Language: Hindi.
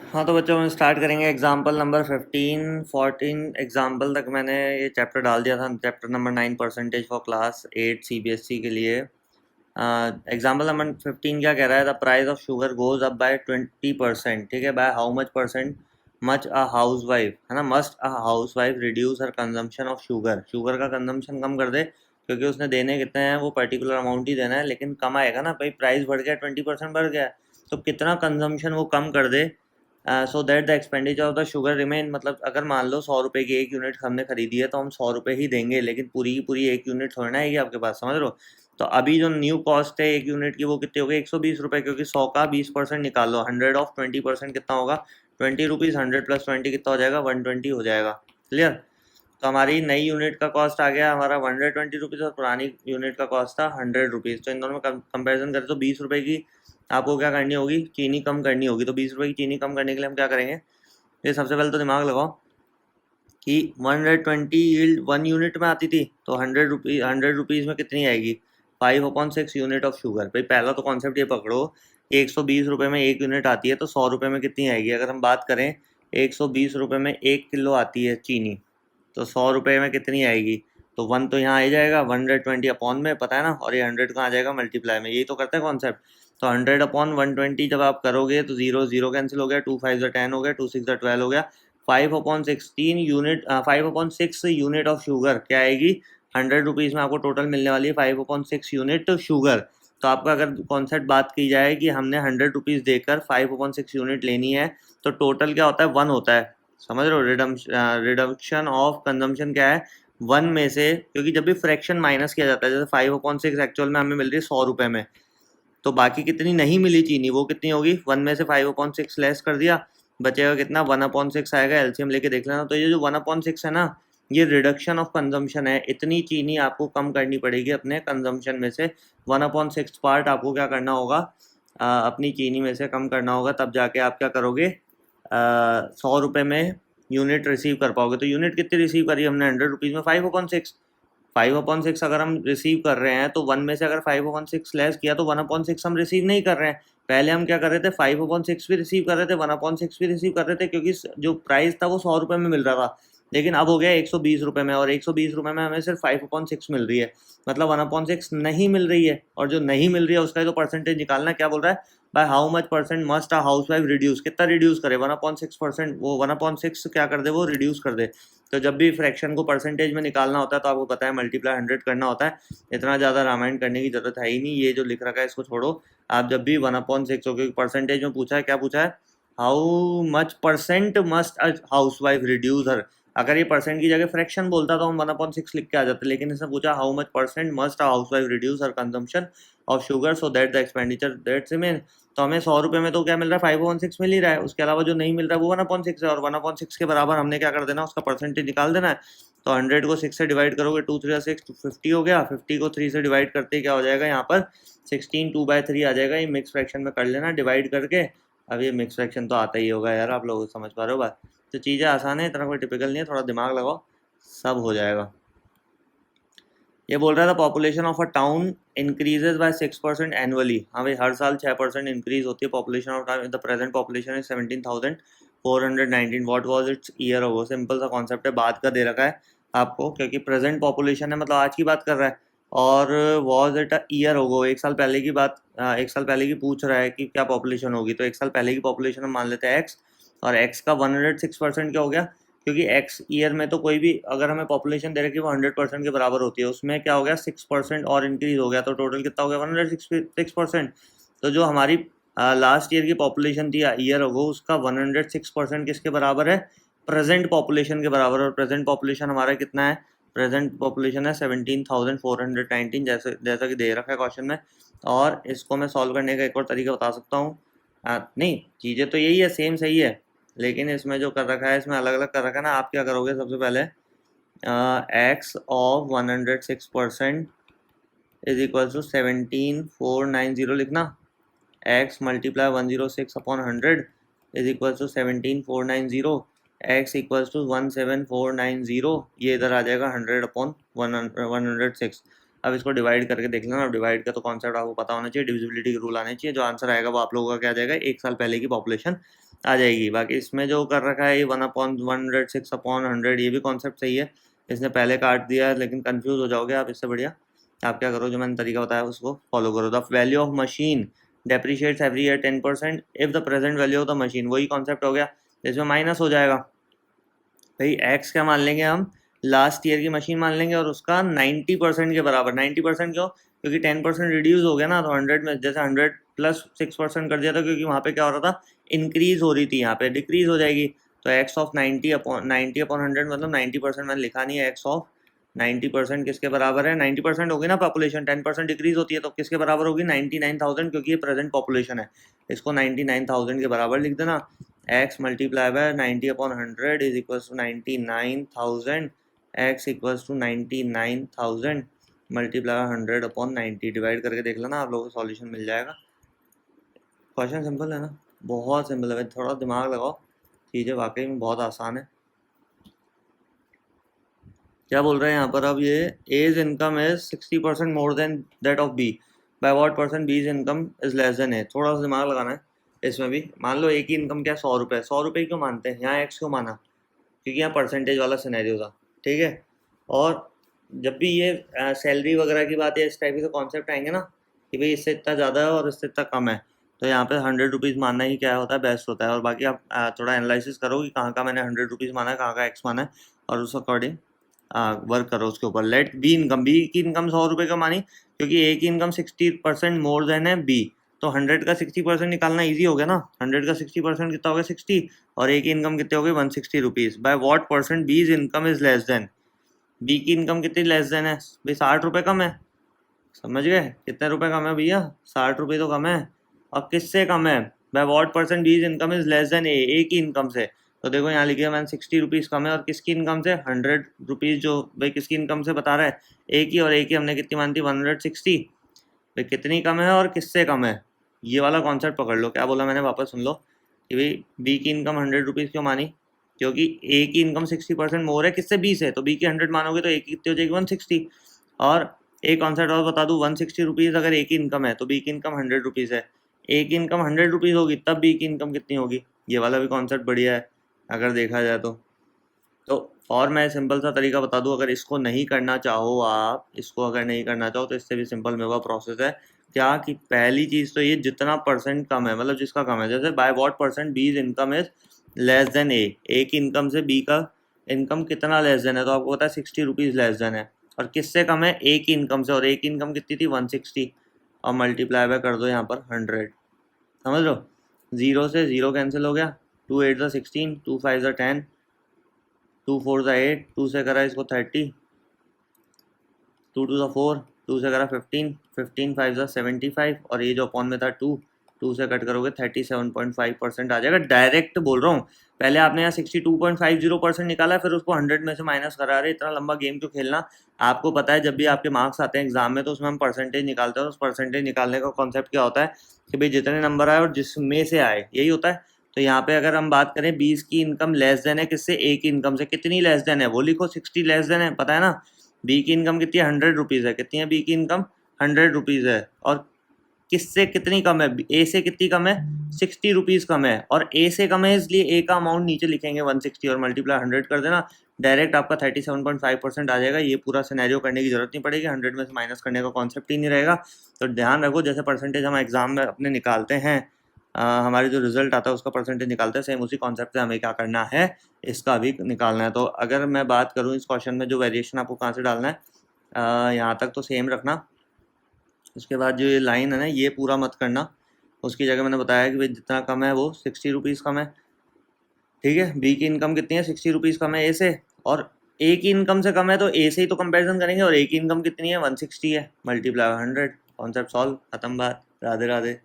हाँ तो बच्चों हम स्टार्ट करेंगे एग्जाम्पल नंबर 15 14 एग्जाम्पल तक मैंने ये चैप्टर डाल दिया था। Chapter number 9 percentage for class 8 CBSE के लिए। एग्जाम्पल नंबर 15 क्या कह रहा है? The price of sugar goes up by 20%। ठीक है, by how much percent much a house wife, है ना, must a housewife reduce her consumption of sugar. Sugar का कंजम्पशन कम कर दे, क्योंकि उसने देने कितने हैं, वो पर्टिकुलर अमाउंट ही देना है, लेकिन कम आएगा ना भाई, प्राइस बढ़ गया 20% बढ़ गया, तो कितना कंजम्पशन वो कम कर दे so that the expenditure of the sugar remain. मतलब अगर मान लो 100 रुपये की एक यूनिट हमने खरीदी है तो हम 100 रुपये ही देंगे, लेकिन पूरी की पूरी एक यूनिट थोड़ी ना आएगी आपके पास, समझ रहे हो? तो अभी जो न्यू कॉस्ट है एक यूनिट की वो कितनी होगी? 120 रुपये, क्योंकि 100 का 20% निकाल लो, 100 ऑफ 20% कितना होगा? 20 रुपीज़। 100 प्लस 20 कितना हो जाएगा? 120 हो जाएगा। क्लियर? तो हमारी नई यूनिट का कॉस्ट आ गया हमारा 120 रुपीज़ और पुरानी यूनिट का कॉस्ट था 100 रुपीज़। तो इन दोनों में कंपेरिजन करें तो 20 रुपये की आपको क्या करनी होगी? चीनी कम करनी होगी। तो 20 रुपये की चीनी कम करने के लिए हम क्या करेंगे? ये सबसे पहले तो दिमाग लगाओ कि 120 यील्ड 1 यूनिट में आती थी, तो 100 रुपीज़ में कितनी आएगी? 5/6 यूनिट ऑफ शुगर। भाई पहला तो कॉन्सेप्ट ये पकड़ो, 120 रुपये में एक यूनिट आती है, तो 100 रुपये में कितनी आएगी? अगर हम बात करें 120 रुपये में 1 किलो आती है चीनी, तो 100 रुपये में कितनी आएगी? तो 1 तो यहाँ आ जाएगा, 120 अपॉन में, पता है ना, और ये 100 कहाँ आ जाएगा? मल्टीप्लाई में। यही तो करते हैं कॉन्सेप्ट। तो 100 अपॉन 120 जब आप करोगे तो 0 0 कैंसिल हो गया, 2 5 10 हो गया, 2 6 12 हो गया। 5/16 यूनिट 5/6 यूनिट ऑफ शुगर क्या आएगी? 100 रुपीज़ में आपको टोटल मिलने वाली है 5/6 यूनिट शुगर। तो आपका अगर कॉन्सेप्ट बात की जाए कि हमने 100 रुपीज़ देकर 5/6 यूनिट लेनी है, तो टोटल क्या होता है? 1 होता है। समझ रहे हो? रिडक्शन ऑफ कंजम्पशन क्या है? 1 में से, क्योंकि जब भी फ्रैक्शन माइनस किया जाता है, जैसे 5/6 एक्चुअल में हमें मिल रही है 100 रुपये में, तो बाकी कितनी नहीं मिली चीनी वो कितनी होगी? 1 में से 5/6 लेस कर दिया, बचेगा कितना? 1/6 आएगा। एलसीएम लेके देख लेना। तो ये जो 1/6 है ना, ये रिडक्शन ऑफ कंजम्पशन है। इतनी चीनी आपको कम करनी पड़ेगी अपने कंजम्पशन में से। 1/6 पार्ट आपको क्या करना होगा? अपनी चीनी में से कम करना होगा, तब जाके आप क्या करोगे? 100 रुपये में यूनिट रिसीव कर पाओगे। तो यूनिट कितनी रिसीव करी हमने 100 रुपीज़ में? 5/6। 5/6 अगर हम रिसीव कर रहे हैं, तो 1 में से अगर 5/6 लेस किया तो 1/6 हम रिसीव नहीं कर रहे हैं। पहले हम क्या कर रहे थे? 5/6 भी रिसीव कर रहे थे, 1/6 भी रिसीव कर रहे थे, क्योंकि जो प्राइस था वो 100 रुपये में मिल रहा था। लेकिन अब हो गया 120 रुपये में, और 120 रुपये में हमें सिर्फ 5/6 मिल रही है, मतलब 1/6 नहीं मिल रही है। और जो नहीं मिल रही है उसका तो परसेंटेज निकालना। क्या बोल रहा है? By how much percent must a housewife reduce. कितना रिड्यूस करे? 1/6%। वो 1/6 क्या कर दे? वो रिड्यूस कर दे। तो जब भी फ्रैक्शन को परसेंटेज में निकालना होता है तो आपको पता है मल्टीप्लाई 100 करना होता है। इतना ज़्यादा रामायण करने की जरूरत है ही नहीं। ये जो लिख रखा है इसको छोड़ो। आप जब भी 1/6 हो, क्योंकि परसेंटेज में पूछा है, क्या पूछा है? How much percent must a housewife reduce her. अगर ये परसेंट की जगह फ्रैक्शन बोलता तो हम 1/6 लिख के आ जाते, लेकिन इसने पूछा how much percent must a housewife reduce her consumption of sugar so that the expenditure that remain. तो हमें 100 रुपये में तो क्या मिल रहा है? 5/6 मिल ही रहा है। उसके अलावा जो नहीं मिल रहा है वो 1/6 है, और 1/6 के बराबर हमने क्या कर देना? उसका परसेंटेज निकाल देना है। तो 100 को 6 से डिवाइड करोगे, 2 3 6 तो 50 हो गया। 50 को 3 से डिवाइड करते ही क्या हो जाएगा? यहाँ पर 16 2/3 आ जाएगा। ये मिक्स फ्रैक्शन में कर लेना डिवाइड करके। अब ये मिक्स फ्रैक्शन तो आता ही होगा यार, आप लोग समझ पा रहे हो बात? तो चीज़ें आसान है, इतना कोई टिपिकल नहीं है, थोड़ा दिमाग लगाओ, सब हो जाएगा। ये बोल रहा था population of a town increases by 6% annually. हाँ भाई, हर साल 6% इंक्रीज होती है population of town. The present population is 17,419। What was it's year ago? Simple सा कॉन्सेप्ट है, बाद का दे रखा है आपको, क्योंकि प्रेजेंट पॉपुलेशन है, मतलब आज की बात कर रहा है। और was it a year ago, एक साल पहले की बात, एक साल पहले की पूछ रहा है कि क्या पॉपुलेशन होगी। तो एक साल पहले की पॉपुलेशन हम मान लेते हैं एक्स, और एक्स का 106% क्या हो गया? क्योंकि एक्स ईयर में तो कोई भी अगर हमें पॉपुलेशन दे रखी है वो 100% के बराबर होती है, उसमें क्या हो गया? 6% और इंक्रीज हो गया, तो टोटल कितना हो गया? 106%। तो जो हमारी लास्ट ईयर की पॉपुलेशन थी ईयर अगो, उसका 106% किसके बराबर है? प्रेजेंट पॉपुलेशन के बराबर। और प्रेजेंट पॉपुलेशन हमारा कितना है? प्रेजेंट पॉपुलेशन है 17,419, जैसे जैसा कि दे रखा है क्वेश्चन में। और इसको मैं सॉल्व करने का एक और तरीका बता सकता हूँ। नहीं, चीज़ें तो यही है, सेम सही है, लेकिन इसमें जो कर रखा है इसमें अलग अलग कर रखा है ना। आप क्या करोगे? सबसे पहले x of 106% is equal to 17,490 लिखना। X multiply 106/100 is equal to 17,490। X equal to 17490। ये इधर आ जाएगा 100/106। अब इसको डिवाइड करके देख लेना। अब डिवाइड का तो कॉन्सेप्ट आपको पता होना चाहिए, डिविजिबिलिटी के रूल आने चाहिए। जो आंसर आएगा वो आप लोगों का क्या आ जाएगा? एक साल पहले की पॉपुलेशन आ जाएगी। बाकी इसमें जो कर रखा है ये 1/100, 6/100, ये भी कॉन्सेप्ट सही है, इसने पहले काट दिया है, लेकिन कंफ्यूज हो जाओगे आप। इससे बढ़िया आप क्या करो, जो मैंने तरीका बताया उसको फॉलो करो। The value of machine depreciates every year 10% if the present value of the machine, वही कॉन्सेप्ट हो गया, इसमें माइनस हो जाएगा। भाई एक्स क्या मान लेंगे हम, लास्ट ईयर की मशीन मान लेंगे, और उसका 90% के बराबर। 90% क्यों, क्योंकि 10% रिड्यूस हो गया ना, तो 100 में जैसे 100 प्लस 6% कर दिया था, क्योंकि वहाँ पे क्या हो रहा था, इंक्रीज हो रही थी, यहाँ पे डिक्रीज हो जाएगी। तो एक्स ऑफ 90/100 मतलब 90%, मैंने लिखा नहीं है, एक्स ऑफ 90% किसके बराबर है, 90% होगी ना पॉपुलेशन, 10% डिक्रीज होती है, तो किसके बराबर होगी, 99,000, क्योंकि ये प्रेजेंट पॉपुलेशन है। इसको 99,000 के बराबर लिख देना। x multiply by 90/100 is equal to 99,000, x equals to 99,000 multiply 100/90, divide करके देख लेना, आप लोगों को सॉल्यूशन मिल जाएगा। क्वेश्चन सिंपल है ना, बहुत सिंपल है, थोड़ा दिमाग लगाओ, चीज़ें वाकई में बहुत आसान है। क्या बोल रहे हैं यहाँ पर अब, ये as income is 60% more than that of B, by what percent B's income is less than A. थोड़ा सा दिमाग लगाना है इसमें भी। मान लो ए की इनकम क्या है, 100 रुपये, 100 रुपये क्यों मानते हैं, यहाँ एक्स क्यों माना, क्योंकि यहाँ परसेंटेज वाला सिनेरियो था, ठीक है। और जब भी ये सैलरी वगैरह की बात या इस टाइप के कॉन्सेप्ट आएंगे ना, कि भाई इससे इतना ज़्यादा है और इससे इतना कम है, तो यहाँ पे 100 रुपीज़ मानना ही क्या होता है, बेस्ट होता है। और बाकी आप थोड़ा एनालिसिस करो कि कहाँ का मैंने 100 रुपीज़ माना है, कहाँ का एक्स माना है, और उस अकॉर्डिंग वर्क करो उसके ऊपर। लेट बी इनकम, बी की इनकम 100 रुपये का मानी, क्योंकि ए की इनकम 60% मोर देन है बी, तो 100 का 60% निकालना ईजी हो गया ना। 100 का 60% कितना हो गया, 60, और ए की इनकम कितने हो गई, 160 rupees. By what percent B's income is less than, B की इनकम कितनी लेस देन है भाई, 60 रुपये कम है, समझ गए, कितने रुपए कम है भैया, 60 रुपये तो कम है। और किससे कम है, by what percent B's income is less than A की इनकम से। तो देखो यहाँ लिखिए मैंने 60 रुपीज़ कम है, और किसकी इनकम से, 100 रुपीज़, जो भाई किसकी इनकम से बता रहा है, ए की, और ए की हमने कितनी मानी थी, 160, भाई कितनी कम है और किससे कम है, ये वाला कॉन्सेप्ट पकड़ लो। क्या बोला मैंने, वापस सुन लो, कि भाई बी की इनकम 100 रुपीज़ क्यों मानी, क्योंकि ए की इनकम 60% मोर है किससे, बी से, तो बी की 100 मानोगे तो ए की कितनी हो जाएगी, 160। और एक कॉन्सेप्ट और बता दूँ, 160 रुपीज़ अगर ए की इनकम है तो बी की इनकम 100 रुपीज़ है, ए की इनकम 100 रुपीज़ होगी तब बी की इनकम कितनी होगी। ये वाला भी कॉन्सेप्ट बढ़िया है अगर देखा जाए तो और मैं सिंपल सा तरीका बता दूँ, अगर इसको नहीं करना चाहो आप, इसको अगर नहीं करना चाहो तो इससे भी सिंपल मेरा प्रोसेस है। क्या कि पहली चीज़ तो ये जितना परसेंट कम है, मतलब जिसका कम है, जैसे by what percent B's income is less than A की इनकम से बी का इनकम कितना लेस देन है, तो आपको पता है 60 रुपीज़ लेस देन है। और किससे कम है, ए की इनकम से, और ए की इनकम कितनी थी, 160, और मल्टीप्लाई बाय कर दो यहाँ पर 100, समझ लो, 0 से 0 कैंसिल हो गया, 2 8 ज़ा 16, 2 5 ज़ा 10, 2 4 ज़ा 8, 2 से करा इसको 30, 2 2 ज़ा 4, 2 से करा 15, 15 5 ज़ा 75, और ये जो अपॉन में था 2 से कट करोगे 37.5% आ जाएगा। डायरेक्ट बोल रहा हूँ, पहले आपने यहाँ 62.50% निकाला, फिर उसको 100 में से माइनस करा रहे, इतना लंबा गेम क्यों खेलना। आपको पता है जब भी आपके मार्क्स आते हैं एग्जाम में, तो उसमें हम परसेंटेज निकालते हैं, उस परसेंटेज निकालने का कॉन्सेप्ट क्या होता है कि भाई जितने नंबर आए और जिसमें से आए, यही होता है। तो यहाँ पे अगर हम बात करें 20 की इनकम लेस देन है किससे, ए की इनकम से, कितनी लेस देन है वो लिखो, 60 लेस देन है, पता है ना। बी की इनकम कितनी है, 100 रुपीज़ है, कितनी है बी की इनकम, 100 रुपीज़ है, और किससे कितनी कम है, ए से कितनी कम है, 60 रुपीज़ कम है, और ए से कम है इसलिए ए का अमाउंट नीचे लिखेंगे 160 और मल्टीप्लाई 100 कर देना, डायरेक्ट आपका 37.5% आ जाएगा। ये पूरा सिनेरियो करने की जरूरत नहीं पड़ेगी, 100 में से माइनस करने का कॉन्सेप्ट ही नहीं रहेगा। तो ध्यान रखो, जैसे परसेंटेज हम एग्जाम में अपने निकालते हैं, हमारे जो रिजल्ट आता है उसका परसेंटेज निकालते हैं, सेम उसी कॉन्सेप्ट से हमें क्या करना है, इसका भी निकालना है। तो अगर मैं बात करूँ इस क्वेश्चन में जो वेरिएशन आपको कहाँ से डालना है, यहाँ तक तो सेम रखना, उसके बाद जो ये लाइन है ना, ये पूरा मत करना, उसकी जगह मैंने बताया कि भाई जितना कम है वो 60 रुपीज़ कम है, ठीक है। बी की इनकम कितनी है, 60 रुपीज़ कम है ए से, और ए की इनकम से कम है तो ए से ही तो कंपैरिजन करेंगे, और ए की इनकम कितनी है, 160 है, मल्टीप्लाई 100, कॉन्सेप्ट सॉल्व, खत्म बात, राधे राधे।